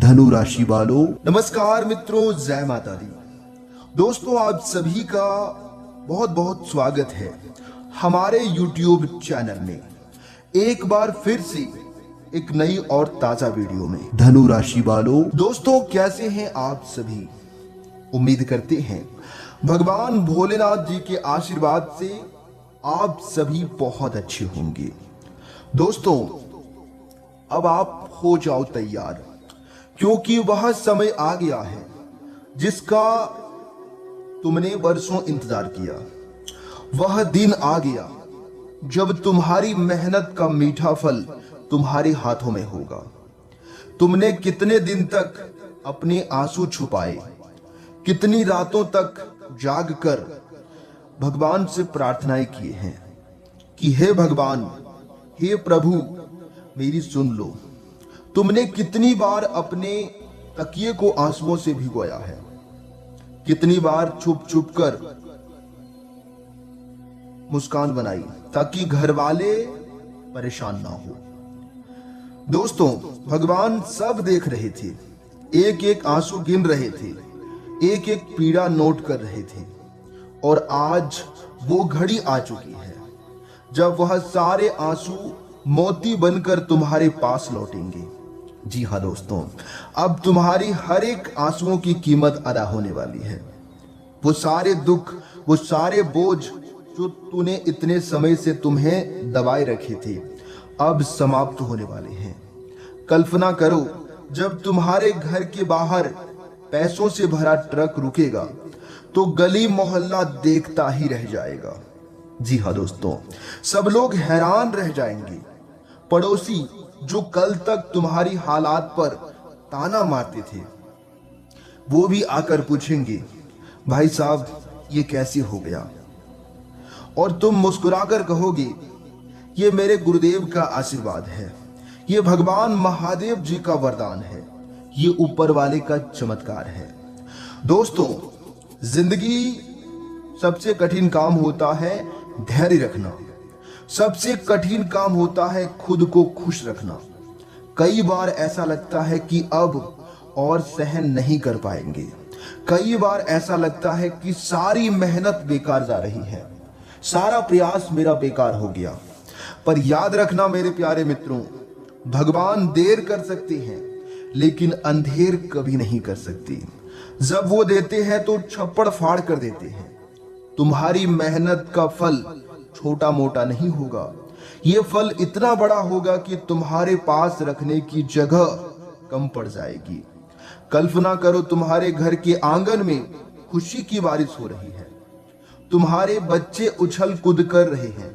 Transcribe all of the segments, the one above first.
धनु राशि वालों, नमस्कार मित्रों, जय माता दी। दोस्तों, आप सभी का बहुत बहुत स्वागत है हमारे YouTube चैनल में। एक बार फिर से एक नई और ताजा वीडियो में। धनु राशि वालों, दोस्तों कैसे हैं आप सभी? उम्मीद करते हैं भगवान भोलेनाथ जी के आशीर्वाद से आप सभी बहुत अच्छे होंगे। दोस्तों, अब आप हो जाओ तैयार, क्योंकि वह समय आ गया है जिसका तुमने वर्षों इंतजार किया। वह दिन आ गया जब तुम्हारी मेहनत का मीठा फल तुम्हारे हाथों में होगा। तुमने कितने दिन तक अपने आंसू छुपाए, कितनी रातों तक जागकर भगवान से प्रार्थनाएं किए हैं कि हे भगवान, हे प्रभु, मेरी सुन लो। तुमने कितनी बार अपने तकिए को आंसुओं से भिगोया है, कितनी बार छुप छुप कर मुस्कान बनाई ताकि घर वाले परेशान ना हो। दोस्तों, भगवान सब देख रहे थे, एक एक आंसू गिन रहे थे, एक एक पीड़ा नोट कर रहे थे। और आज वो घड़ी आ चुकी है जब वह सारे आंसू मोती बनकर तुम्हारे पास लौटेंगे। जी हाँ दोस्तों, अब तुम्हारी हर एक आंसुओं की कीमत अदा होने वाली है। वो सारे दुख, वो सारे बोझ जो तूने इतने समय से तुम्हें दबाए रखे थे, अब समाप्त होने वाले हैं। कल्पना करो, जब तुम्हारे घर के बाहर पैसों से भरा ट्रक रुकेगा तो गली मोहल्ला देखता ही रह जाएगा। जी हाँ दोस्तों, सब लोग हैरान रह जाएंगे। पड़ोसी जो कल तक तुम्हारी हालात पर ताना मारते थे, वो भी आकर पूछेंगे, भाई साहब ये कैसे हो गया? और तुम मुस्कुराकर कहोगे, ये मेरे गुरुदेव का आशीर्वाद है, ये भगवान महादेव जी का वरदान है, ये ऊपर वाले का चमत्कार है। दोस्तों, जिंदगी सबसे कठिन काम होता है धैर्य रखना। सबसे कठिन काम होता है खुद को खुश रखना। कई बार ऐसा लगता है कि अब और सहन नहीं कर पाएंगे। कई बार ऐसा लगता है कि सारी मेहनत बेकार जा रही है, सारा प्रयास मेरा बेकार हो गया। पर याद रखना मेरे प्यारे मित्रों, भगवान देर कर सकते हैं लेकिन अंधेर कभी नहीं कर सकती। जब वो देते हैं तो छप्पड़ फाड़ कर देते हैं। तुम्हारी मेहनत का फल छोटा मोटा नहीं होगा, ये फल इतना बड़ा होगा कि तुम्हारे पास रखने की जगह कम पड़ जाएगी। कल्पना करो, तुम्हारे घर के आंगन में खुशी की बारिश हो रही है, तुम्हारे बच्चे उछल कूद कर रहे हैं,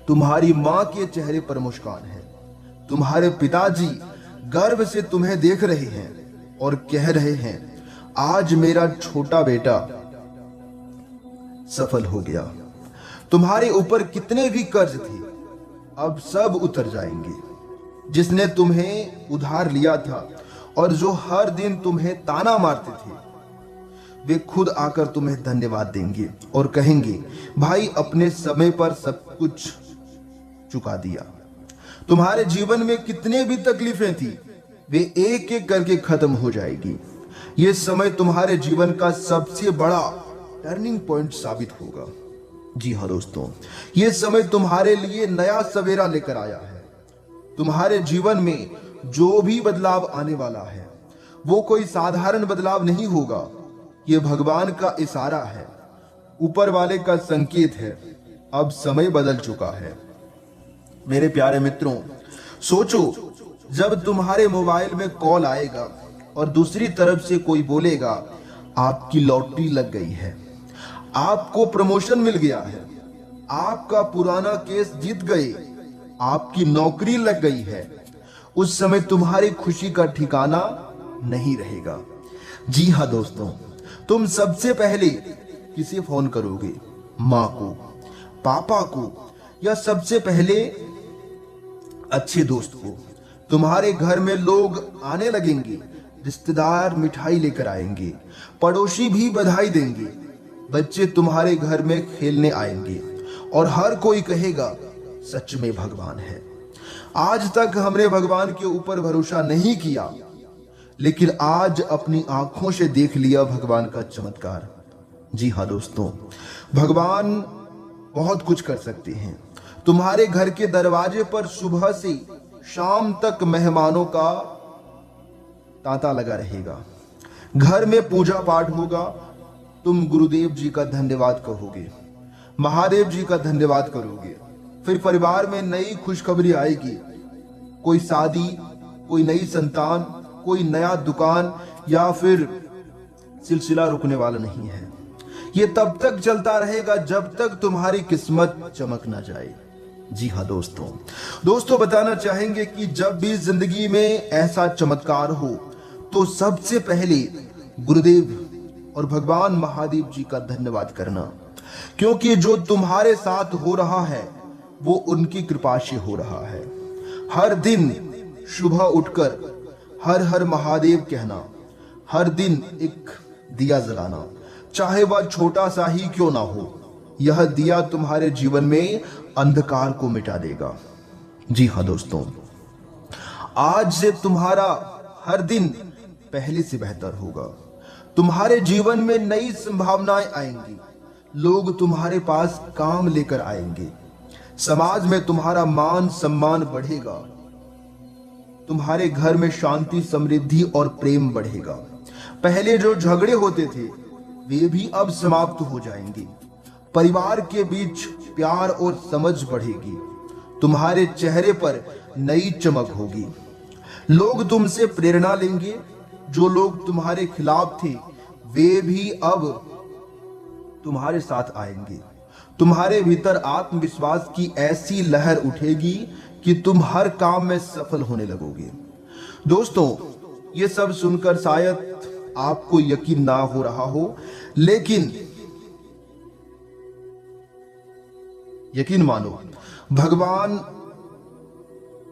तुम्हारी माँ के चेहरे पर मुस्कान है, तुम्हारे पिताजी गर्व से तुम्हें देख रहे हैं और कह रहे हैं, आज मेरा छोटा बेटा सफल हो गया। तुम्हारे ऊपर कितने भी कर्ज थे, अब सब उतर जाएंगे। जिसने तुम्हें उधार लिया था और जो हर दिन तुम्हें ताना मारते थे, वे खुद आकर तुम्हें धन्यवाद देंगे और कहेंगे, भाई अपने समय पर सब कुछ चुका दिया। तुम्हारे जीवन में कितने भी तकलीफें थी, वे एक एक करके खत्म हो जाएगी। ये समय तुम्हारे जीवन का सबसे बड़ा टर्निंग पॉइंट साबित होगा। जी हाँ दोस्तों, ये समय तुम्हारे लिए नया सवेरा लेकर आया है। तुम्हारे जीवन में जो भी बदलाव आने वाला है, वो कोई साधारण बदलाव नहीं होगा। ये भगवान का इशारा है, ऊपर वाले का संकेत है। अब समय बदल चुका है। मेरे प्यारे मित्रों, सोचो, जब तुम्हारे मोबाइल में कॉल आएगा और दूसरी तरफ से कोई बोलेगा, आपकी लॉटरी लग गई है, आपको प्रमोशन मिल गया है, आपका पुराना केस जीत गए, आपकी नौकरी लग गई है, उस समय तुम्हारी खुशी का ठिकाना नहीं रहेगा। जी हाँ दोस्तों, तुम सबसे पहले किसे फोन करोगे? माँ को, पापा को, या सबसे पहले अच्छे दोस्त को? तुम्हारे घर में लोग आने लगेंगे, रिश्तेदार मिठाई लेकर आएंगे, पड़ोसी भी बधाई देंगे, बच्चे तुम्हारे घर में खेलने आएंगे और हर कोई कहेगा, सच में भगवान है। आज तक हमने भगवान के ऊपर भरोसा नहीं किया, लेकिन आज अपनी आंखों से देख लिया भगवान का चमत्कार। जी हाँ दोस्तों, भगवान बहुत कुछ कर सकते हैं। तुम्हारे घर के दरवाजे पर सुबह से शाम तक मेहमानों का तांता लगा रहेगा। घर में पूजा पाठ होगा, तुम गुरुदेव जी का धन्यवाद कहोगे, महादेव जी का धन्यवाद करोगे। फिर परिवार में नई खुशखबरी आएगी, कोई शादी, कोई नई संतान, कोई नया दुकान, या फिर सिलसिला रुकने वाला नहीं है। ये तब तक चलता रहेगा जब तक तुम्हारी किस्मत चमक ना जाए। जी हाँ दोस्तों बताना चाहेंगे कि जब भी जिंदगी में ऐसा चमत्कार हो तो सबसे पहले गुरुदेव और भगवान महादेव जी का धन्यवाद करना, क्योंकि जो तुम्हारे साथ हो रहा है वो उनकी कृपा से हो रहा है। हर दिन सुबह उठकर हर हर महादेव कहना, हर दिन एक दिया जलाना, चाहे वह छोटा सा ही क्यों ना हो, यह दिया तुम्हारे जीवन में अंधकार को मिटा देगा। जी हाँ दोस्तों, आज से तुम्हारा हर दिन पहले से बेहतर होगा। तुम्हारे जीवन में नई संभावनाएं आएंगी, लोग तुम्हारे पास काम लेकर आएंगे, समाज में तुम्हारा मान सम्मान बढ़ेगा, तुम्हारे घर में शांति, समृद्धि और प्रेम बढ़ेगा। पहले जो झगड़े होते थे वे भी अब समाप्त हो जाएंगे। परिवार के बीच प्यार और समझ बढ़ेगी, तुम्हारे चेहरे पर नई चमक होगी। लोग तुमसे प्रेरणा लेंगे, जो लोग तुम्हारे खिलाफ थे वे भी अब तुम्हारे साथ आएंगे। तुम्हारे भीतर आत्मविश्वास की ऐसी लहर उठेगी कि तुम हर काम में सफल होने लगोगे। दोस्तों, ये सब सुनकर शायद आपको यकीन ना हो रहा हो, लेकिन यकीन मानो, भगवान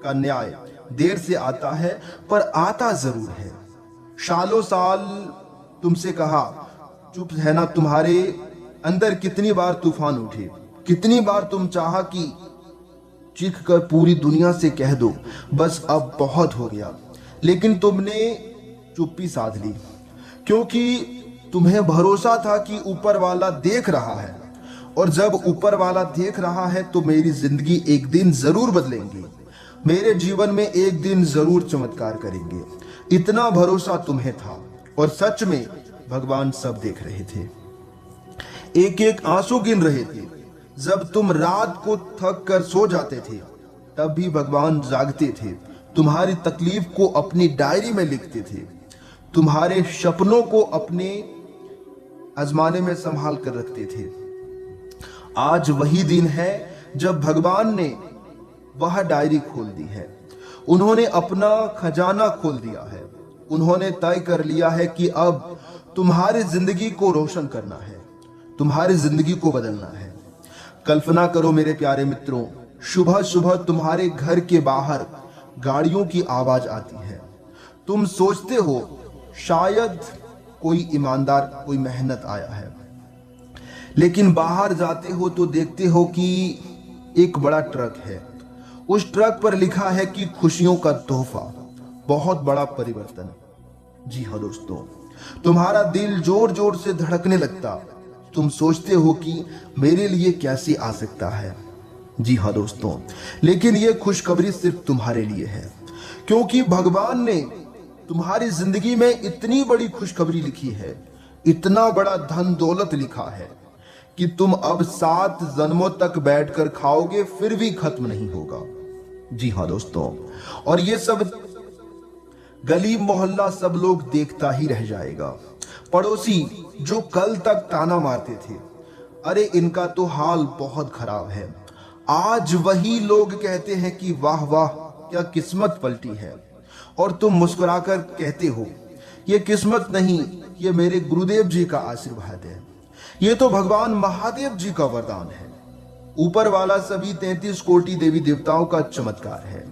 का न्याय देर से आता है पर आता जरूर है। सालों साल तुमसे कहा चुप रहना, तुम्हारे अंदर कितनी बार तूफान उठे, कितनी बार तुम चाहा कि चीख कर पूरी दुनिया से कह दो बस अब बहुत हो गया, लेकिन तुमने चुप्पी साध ली, क्योंकि तुम्हें भरोसा था कि ऊपर वाला देख रहा है, और जब ऊपर वाला देख रहा है तो मेरी जिंदगी एक दिन जरूर बदलेंगी, मेरे जीवन में एक दिन जरूर चमत्कार करेंगे। इतना भरोसा तुम्हें था, और सच में भगवान सब देख रहे थे, एक एक आंसू गिन रहे थे। जब तुम रात को थक कर सो जाते थे तब भी भगवान जागते थे, तुम्हारी तकलीफ को अपनी डायरी में लिखते थे, तुम्हारे सपनों को अपने आजमाने में संभाल कर रखते थे। आज वही दिन है जब भगवान ने वह डायरी खोल दी है, उन्होंने अपना खजाना खोल दिया है, उन्होंने तय कर लिया है कि अब तुम्हारी जिंदगी को रोशन करना है, तुम्हारी जिंदगी को बदलना है। कल्पना करो मेरे प्यारे मित्रों, सुबह सुबह तुम्हारे घर के बाहर गाड़ियों की आवाज आती है। तुम सोचते हो शायद कोई ईमानदार, कोई मेहनत आया है, लेकिन बाहर जाते हो तो देखते हो कि एक बड़ा ट्रक है। उस ट्रक पर लिखा है कि खुशियों का तोहफा, बहुत बड़ा परिवर्तन। जी हाँ दोस्तों, तुम्हारा दिल जोर जोर से धड़कने लगता, तुम सोचते हो कि मेरे लिए कैसे आ सकता है। जी हाँ दोस्तों, लेकिन ये खुशखबरी सिर्फ तुम्हारे लिए है, क्योंकि भगवान ने तुम्हारी जिंदगी में इतनी बड़ी खुशखबरी लिखी है, इतना बड़ा धन दौलत लिखा है कि तुम अब 7 जन्मों तक बैठकर खाओगे फिर भी खत्म नहीं होगा। जी हाँ दोस्तों, और ये सब गली मोहल्ला सब लोग देखता ही रह जाएगा। पड़ोसी जो कल तक ताना मारते थे, अरे इनका तो हाल बहुत खराब है, आज वही लोग कहते हैं कि वाह वाह क्या किस्मत पलटी है, और तुम मुस्कुराकर कहते हो ये किस्मत नहीं, ये मेरे गुरुदेव जी का आशीर्वाद है, ये तो भगवान महादेव जी का वरदान है, ऊपर वाला सभी 33 कोटि देवी देवताओं का चमत्कार है।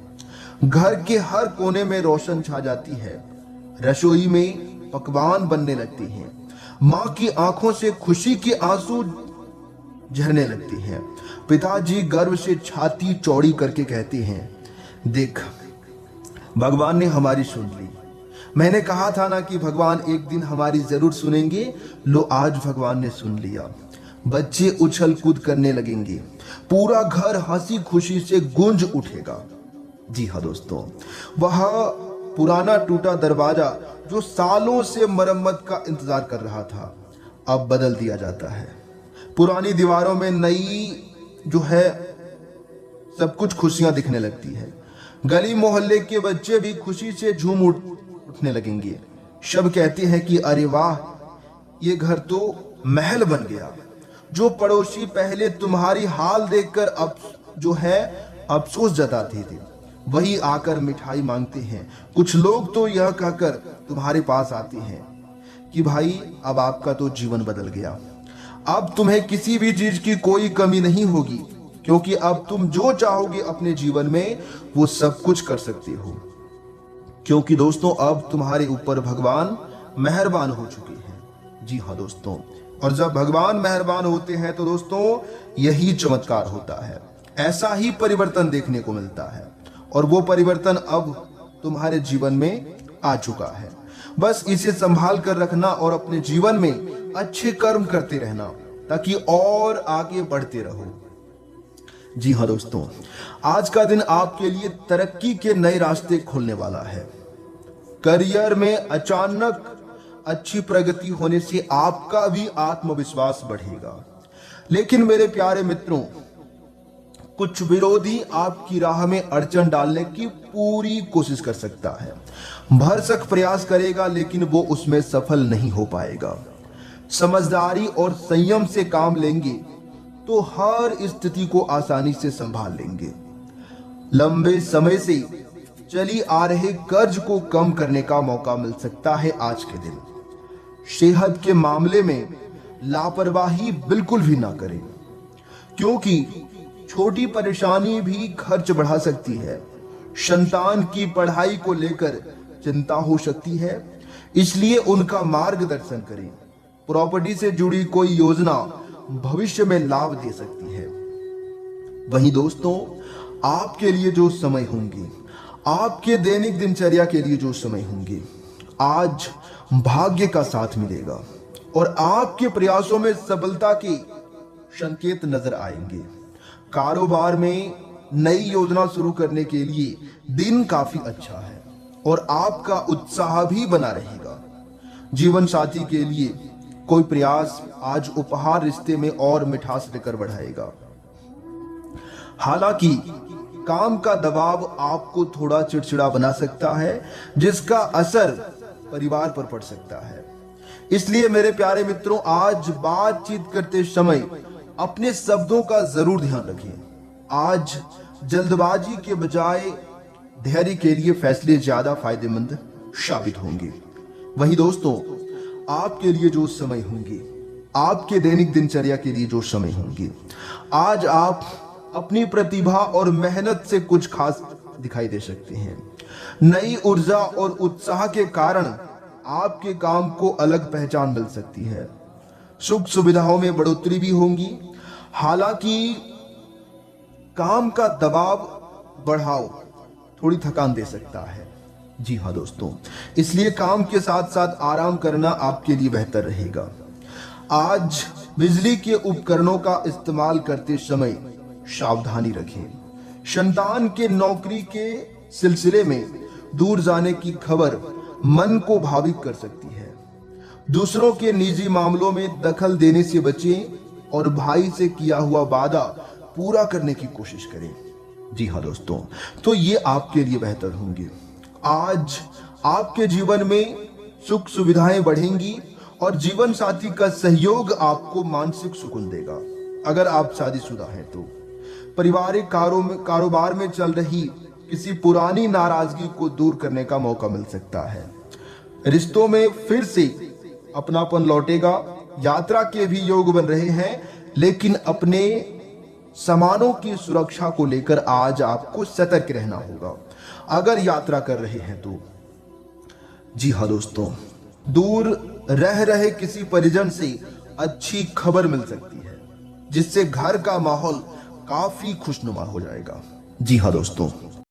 घर के हर कोने में रोशन छा जाती है, रसोई में पकवान बनने लगती हैं, माँ की आंखों से खुशी के आंसू झरने लगती हैं, पिताजी गर्व से छाती चौड़ी करके कहते हैं देख भगवान ने हमारी सुन ली, मैंने कहा था ना कि भगवान एक दिन हमारी जरूर सुनेंगे। लो आज भगवान ने सुन लिया। बच्चे उछल कूद करने लगेंगे, पूरा घर हंसी खुशी से गूंज उठेगा। जी हाँ दोस्तों, वह पुराना टूटा दरवाजा जो सालों से मरम्मत का इंतजार कर रहा था, अब बदल दिया जाता है। पुरानी दीवारों में नई जो है सब कुछ खुशियां दिखने लगती है। गली मोहल्ले के बच्चे भी खुशी से झूम उठने लगेंगे। सब कहते हैं कि अरे वाह, ये घर तो महल बन गया। जो पड़ोसी पहले तुम्हारी हाल देखकर अब जो है अफसोस जताते थे, वही आकर मिठाई मांगते हैं। कुछ लोग तो यह कहकर तुम्हारे पास आते हैं कि भाई अब आपका तो जीवन बदल गया, अब तुम्हें किसी भी चीज की कोई कमी नहीं होगी, क्योंकि अब तुम जो चाहोगे अपने जीवन में वो सब कुछ कर सकते हो। क्योंकि दोस्तों अब तुम्हारे ऊपर भगवान मेहरबान हो चुके हैं। जी हाँ दोस्तों, और जब भगवान मेहरबान होते हैं तो दोस्तों यही चमत्कार होता है, ऐसा ही परिवर्तन देखने को मिलता है। और वो परिवर्तन अब तुम्हारे जीवन में आ चुका है। बस इसे संभाल कर रखना और अपने जीवन में अच्छे कर्म करते रहना, ताकि और आगे बढ़ते रहो। जी हाँ दोस्तों, आज का दिन आपके लिए तरक्की के नए रास्ते खोलने वाला है। करियर में अचानक अच्छी प्रगति होने से आपका भी आत्मविश्वास बढ़ेगा। लेकिन मेरे प्यारे मित्रों, कुछ विरोधी आपकी राह में अड़चन डालने की पूरी कोशिश कर सकता है। भरसक प्रयास करेगा, लेकिन वो उसमें सफल नहीं हो पाएगा। समझदारी और संयम से काम लेंगे तो हर स्थिति को आसानी से संभाल लेंगे। लंबे समय से चली आ रहे कर्ज को कम करने का मौका मिल सकता है आज के दिन। सेहत के मामले में लापरवाही बिल्कुल भी ना करें, क्योंकि छोटी परेशानी भी खर्च बढ़ा सकती है। संतान की पढ़ाई को लेकर चिंता हो सकती है, इसलिए उनका मार्गदर्शन करें। प्रॉपर्टी से जुड़ी कोई योजना भविष्य में लाभ दे सकती है। वहीं दोस्तों, आपके लिए जो समय होंगे, आपके दैनिक दिनचर्या के लिए जो समय होंगे, आज भाग्य का साथ मिलेगा और आपके प्रयासों में सफलता के संकेत नजर आएंगे। कारोबार में नई योजना शुरू करने के लिए दिन काफी अच्छा है और आपका उत्साह भी बना रहेगा। जीवन साथी के लिए कोई प्रयास आज उपहार रिश्ते में और मिठास लेकर बढ़ाएगा। हालांकि काम का दबाव आपको थोड़ा चिड़चिड़ा बना सकता है, जिसका असर परिवार पर पड़ सकता है। इसलिए मेरे प्यारे मित्रों, आज बातचीत करते समय अपने शब्दों का जरूर ध्यान रखें। आज जल्दबाजी के बजाय धैर्य के लिए फैसले ज्यादा फायदेमंद साबित होंगे। वहीं दोस्तों, आपके लिए जो समय होंगे, आपके दैनिक दिनचर्या के लिए जो समय होंगे, आज आप अपनी प्रतिभा और मेहनत से कुछ खास दिखाई दे सकते हैं। नई ऊर्जा और उत्साह के कारण आपके काम को अलग पहचान मिल सकती है। सुख सुविधाओं में बढ़ोतरी भी होंगी। हालांकि काम का दबाव बढ़ाओ थोड़ी थकान दे सकता है। जी हाँ दोस्तों, इसलिए काम के साथ साथ आराम करना आपके लिए बेहतर रहेगा। आज बिजली के उपकरणों का इस्तेमाल करते समय सावधानी रखें। संतान के नौकरी के सिलसिले में दूर जाने की खबर मन को भावुक कर सकती है। दूसरों के निजी मामलों में दखल देने से बचें और भाई से किया हुआ वादा पूरा करने की कोशिश करें। जी हाँ दोस्तों, तो ये आपके लिए बेहतर होंगे। आज आपके जीवन में सुख सुविधाएं बढ़ेंगी और जीवन साथी का सहयोग आपको मानसिक सुकून देगा। अगर आप शादीशुदा हैं तो पारिवारिक कारोबार में चल रही किसी पुरानी नाराजगी को दूर करने का मौका मिल सकता है। रिश्तों में फिर से अपनापन लौटेगा। यात्रा के भी योग बन रहे हैं, लेकिन अपने सामानों की सुरक्षा को लेकर आज आपको सतर्क रहना होगा अगर यात्रा कर रहे हैं तो। जी हाँ दोस्तों, दूर रह रहे किसी परिजन से अच्छी खबर मिल सकती है, जिससे घर का माहौल काफी खुशनुमा हो जाएगा। जी हाँ दोस्तों,